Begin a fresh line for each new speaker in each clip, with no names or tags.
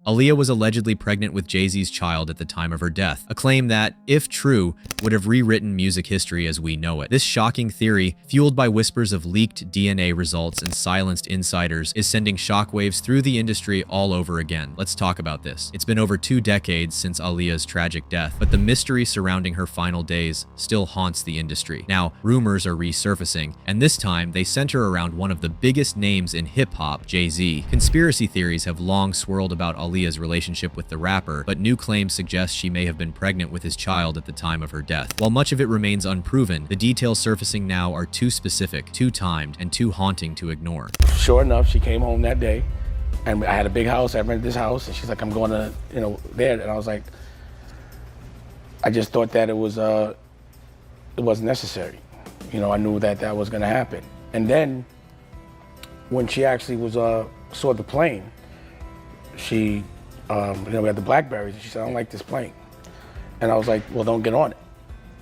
Aaliyah was allegedly pregnant with Jay-Z's child at the time of her death, a claim that, if true, would have rewritten music history as we know it. This shocking theory, fueled by whispers of leaked DNA results and silenced insiders, is sending shockwaves through the industry all over again. Let's talk about this. It's been over 2 decades since Aaliyah's tragic death, but the mystery surrounding her final days still haunts the industry. Now, rumors are resurfacing, and this time they center around one of the biggest names in hip-hop, Jay-Z. Conspiracy theories have long swirled about Aaliyah's relationship with the rapper, but new claims suggest she may have been pregnant with his child at the time of her death. While much of it remains unproven, the details surfacing now are too specific, too timed, and too haunting to ignore.
Sure enough, she came home that day, and I had a big house. I rented this house, and she's like, "I'm going to, there." And I was like, I just thought that it wasn't necessary. I knew that was going to happen. And then, when she actually saw the plane, she, we had the Blackberries, and she said, "I don't like this plane." And I was like, "Well, don't get on it."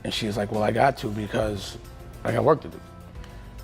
And she was like, "Well, I got to because I got work to do."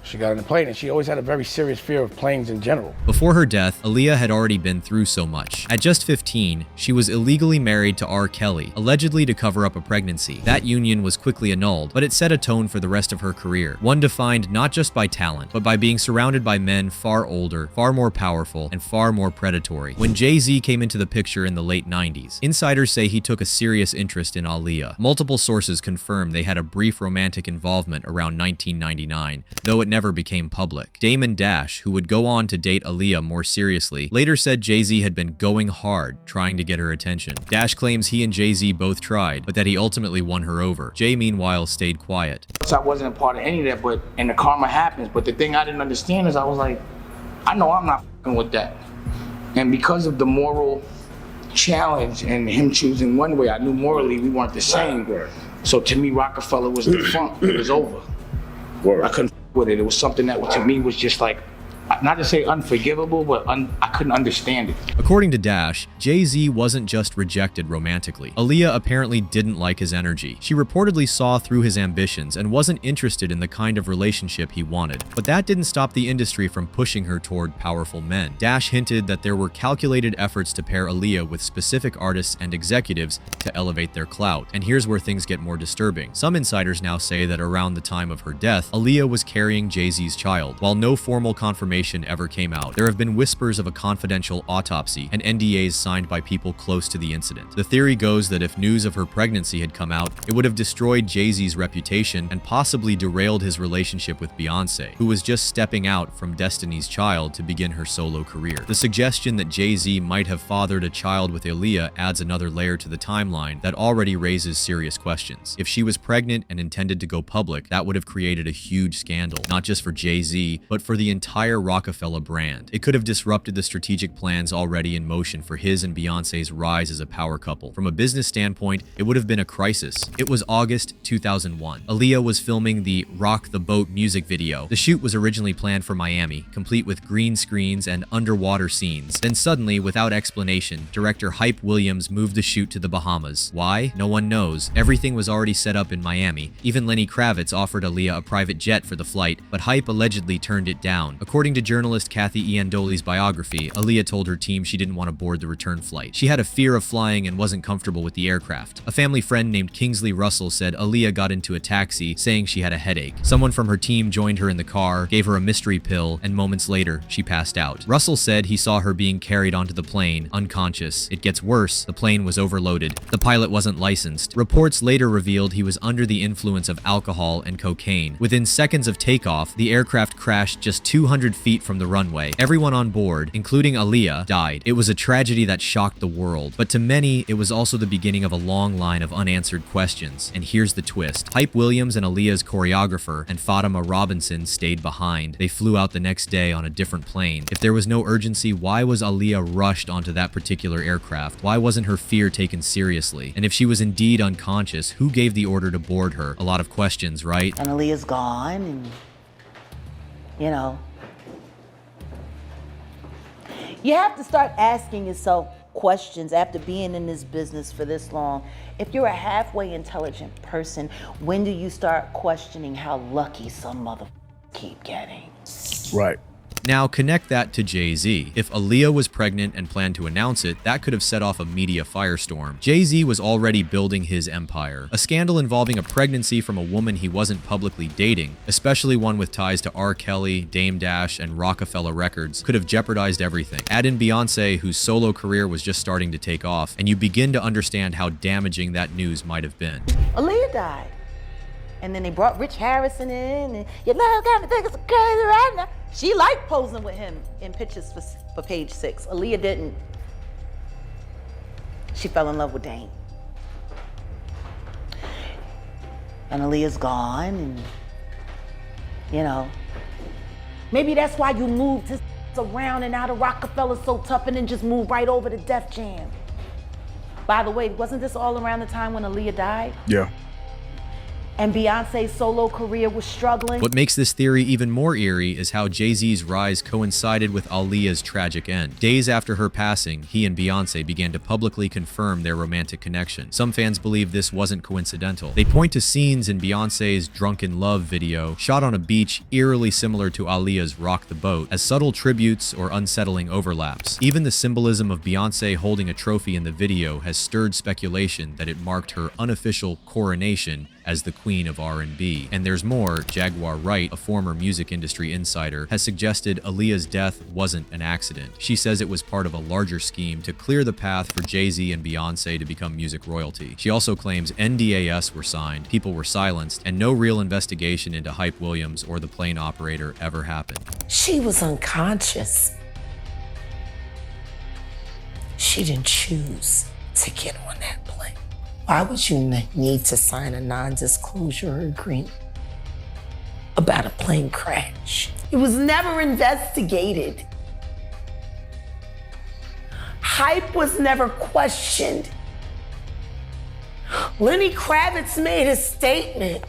She got on the plane, and she always had a very serious fear of planes in general.
Before her death, Aaliyah had already been through so much. At just 15, she was illegally married to R. Kelly, allegedly to cover up a pregnancy. That union was quickly annulled, but it set a tone for the rest of her career, one defined not just by talent, but by being surrounded by men far older, far more powerful, and far more predatory. When Jay-Z came into the picture in the late 90s, insiders say he took a serious interest in Aaliyah. Multiple sources confirm they had a brief romantic involvement around 1999, though it never became public. Damon Dash, who would go on to date Aaliyah more seriously, later said Jay-Z had been going hard trying to get her attention. Dash claims he and Jay-Z both tried, but that he ultimately won her over. Jay, meanwhile, stayed quiet.
So I wasn't a part of any of that, and the karma happens. But the thing I didn't understand is I was like, I know I'm not f***ing with that. And because of the moral challenge and him choosing one way, I knew morally we weren't the same. So to me, Rockefeller was defunct. It was over. I couldn't f*** with it. It was something that to me was just like, not to say unforgivable, but I couldn't understand it.
According to Dash, Jay-Z wasn't just rejected romantically. Aaliyah apparently didn't like his energy. She reportedly saw through his ambitions and wasn't interested in the kind of relationship he wanted. But that didn't stop the industry from pushing her toward powerful men. Dash hinted that there were calculated efforts to pair Aaliyah with specific artists and executives to elevate their clout. And here's where things get more disturbing. Some insiders now say that around the time of her death, Aaliyah was carrying Jay-Z's child. While no formal confirmation ever came out, there have been whispers of a confidential autopsy and NDAs signed by people close to the incident. The theory goes that if news of her pregnancy had come out, it would have destroyed Jay-Z's reputation and possibly derailed his relationship with Beyonce, who was just stepping out from Destiny's Child to begin her solo career. The suggestion that Jay-Z might have fathered a child with Aaliyah adds another layer to the timeline that already raises serious questions. If she was pregnant and intended to go public, that would have created a huge scandal, not just for Jay-Z, but for the entire Rockefeller brand. It could have disrupted the strategic plans already in motion for his and Beyonce's rise as a power couple. From a business standpoint, it would have been a crisis. It was August 2001. Aaliyah was filming the Rock the Boat music video. The shoot was originally planned for Miami, complete with green screens and underwater scenes. Then suddenly, without explanation, director Hype Williams moved the shoot to the Bahamas. Why? No one knows. Everything was already set up in Miami. Even Lenny Kravitz offered Aaliyah a private jet for the flight, but Hype allegedly turned it down. According to journalist Kathy Iandoli's biography, Aaliyah told her team she didn't want to board the return flight. She had a fear of flying and wasn't comfortable with the aircraft. A family friend named Kingsley Russell said Aaliyah got into a taxi saying she had a headache. Someone from her team joined her in the car, gave her a mystery pill, and moments later, she passed out. Russell said he saw her being carried onto the plane, unconscious. It gets worse, the plane was overloaded. The pilot wasn't licensed. Reports later revealed he was under the influence of alcohol and cocaine. Within seconds of takeoff, the aircraft crashed just 200 feet from the runway. Everyone on board, including Aaliyah, died. It was a tragedy that shocked the world, but to many, it was also the beginning of a long line of unanswered questions. And here's the twist. Hype Williams and Aaliyah's choreographer and Fatima Robinson stayed behind. They flew out the next day on a different plane. If there was no urgency, why was Aaliyah rushed onto that particular aircraft? Why wasn't her fear taken seriously? And if she was indeed unconscious, who gave the order to board her? A lot of questions, right?
And Aaliyah's gone, and you have to start asking yourself questions after being in this business for this long. If you're a halfway intelligent person, when do you start questioning how lucky some motherfuckers keep getting?
Right.
Now connect that to Jay-Z. If Aaliyah was pregnant and planned to announce it, that could have set off a media firestorm. Jay-Z was already building his empire. A scandal involving a pregnancy from a woman he wasn't publicly dating, especially one with ties to R. Kelly, Dame Dash, and Rockefeller Records, could have jeopardized everything. Add in Beyonce, whose solo career was just starting to take off, and you begin to understand how damaging that news might have been.
Aaliyah died. And then they brought Rich Harrison in, and your love got me thinking so crazy right now. She liked posing with him in pictures for Page 6. Aaliyah didn't. She fell in love with Dame. And Aaliyah's gone, and you know, maybe that's why you moved to around and out of Rockefeller so tough and then just moved right over to Def Jam. By the way, wasn't this all around the time when Aaliyah died?
Yeah.
And Beyonce's solo career was struggling?
What makes this theory even more eerie is how Jay-Z's rise coincided with Aaliyah's tragic end. Days after her passing, he and Beyonce began to publicly confirm their romantic connection. Some fans believe this wasn't coincidental. They point to scenes in Beyonce's Drunken Love video, shot on a beach eerily similar to Aaliyah's Rock the Boat, as subtle tributes or unsettling overlaps. Even the symbolism of Beyonce holding a trophy in the video has stirred speculation that it marked her unofficial coronation as the Queen of R&B. And there's more. Jaguar Wright, a former music industry insider, has suggested Aaliyah's death wasn't an accident. She says it was part of a larger scheme to clear the path for Jay-Z and Beyonce to become music royalty. She also claims NDAs were signed, people were silenced, and no real investigation into Hype Williams or the plane operator ever happened.
She was unconscious. She didn't choose to get on that plane. Why would you need to sign a non-disclosure agreement about a plane crash? It was never investigated. Hype was never questioned. Lenny Kravitz made a statement,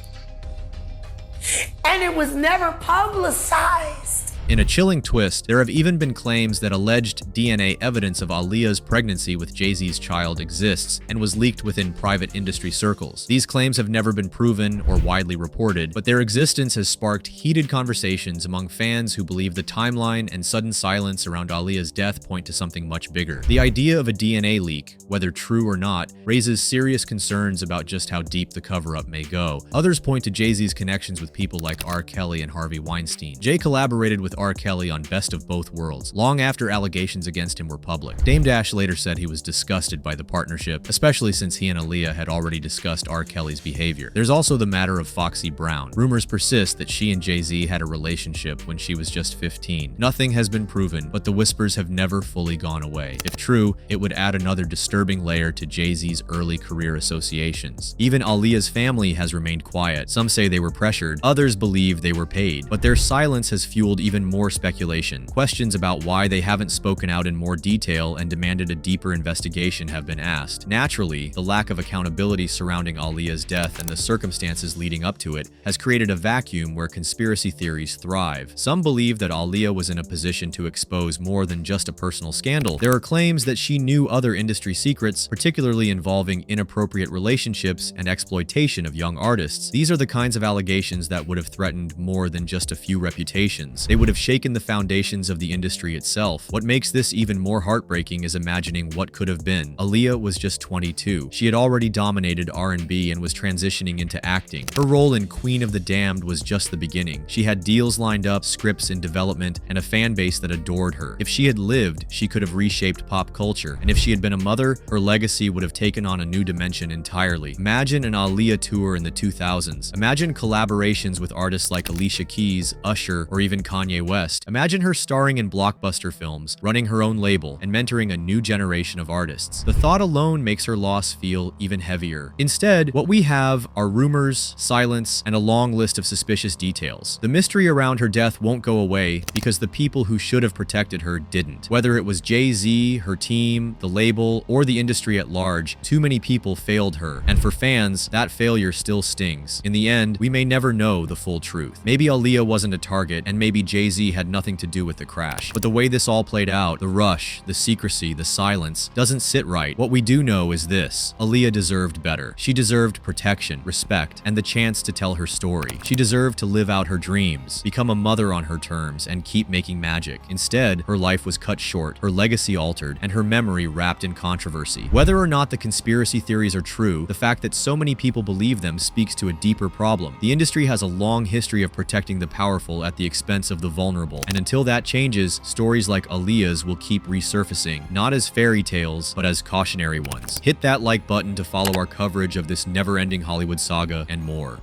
and it was never publicized.
In a chilling twist, there have even been claims that alleged DNA evidence of Aaliyah's pregnancy with Jay-Z's child exists and was leaked within private industry circles. These claims have never been proven or widely reported, but their existence has sparked heated conversations among fans who believe the timeline and sudden silence around Aaliyah's death point to something much bigger. The idea of a DNA leak, whether true or not, raises serious concerns about just how deep the cover-up may go. Others point to Jay-Z's connections with people like R. Kelly and Harvey Weinstein. Jay collaborated with R. Kelly on Best of Both Worlds, long after allegations against him were public. Dame Dash later said he was disgusted by the partnership, especially since he and Aaliyah had already discussed R. Kelly's behavior. There's also the matter of Foxy Brown. Rumors persist that she and Jay-Z had a relationship when she was just 15. Nothing has been proven, but the whispers have never fully gone away. If true, it would add another disturbing layer to Jay-Z's early career associations. Even Aaliyah's family has remained quiet. Some say they were pressured, others believe they were paid, but their silence has fueled even more speculation. Questions about why they haven't spoken out in more detail and demanded a deeper investigation have been asked. Naturally, the lack of accountability surrounding Aaliyah's death and the circumstances leading up to it has created a vacuum where conspiracy theories thrive. Some believe that Aaliyah was in a position to expose more than just a personal scandal. There are claims that she knew other industry secrets, particularly involving inappropriate relationships and exploitation of young artists. These are the kinds of allegations that would have threatened more than just a few reputations. They would have shaken the foundations of the industry itself. What makes this even more heartbreaking is imagining what could have been. Aaliyah was just 22. She had already dominated R&B and was transitioning into acting. Her role in Queen of the Damned was just the beginning. She had deals lined up, scripts in development, and a fan base that adored her. If she had lived, she could have reshaped pop culture. And if she had been a mother, her legacy would have taken on a new dimension entirely. Imagine an Aaliyah tour in the 2000s. Imagine collaborations with artists like Alicia Keys, Usher, or even Kanye West. Imagine her starring in blockbuster films, running her own label, and mentoring a new generation of artists. The thought alone makes her loss feel even heavier. Instead, what we have are rumors, silence, and a long list of suspicious details. The mystery around her death won't go away because the people who should have protected her didn't. Whether it was Jay-Z, her team, the label, or the industry at large, too many people failed her. And for fans, that failure still stings. In the end, we may never know the full truth. Maybe Aaliyah wasn't a target, and maybe Jay-Z Jay-Z had nothing to do with the crash. But the way this all played out, the rush, the secrecy, the silence, doesn't sit right. What we do know is this: Aaliyah deserved better. She deserved protection, respect, and the chance to tell her story. She deserved to live out her dreams, become a mother on her terms, and keep making magic. Instead, her life was cut short, her legacy altered, and her memory wrapped in controversy. Whether or not the conspiracy theories are true, the fact that so many people believe them speaks to a deeper problem. The industry has a long history of protecting the powerful at the expense of the vulnerable, and until that changes, stories like Aaliyah's will keep resurfacing, not as fairy tales, but as cautionary ones. Hit that like button to follow our coverage of this never-ending Hollywood saga and more.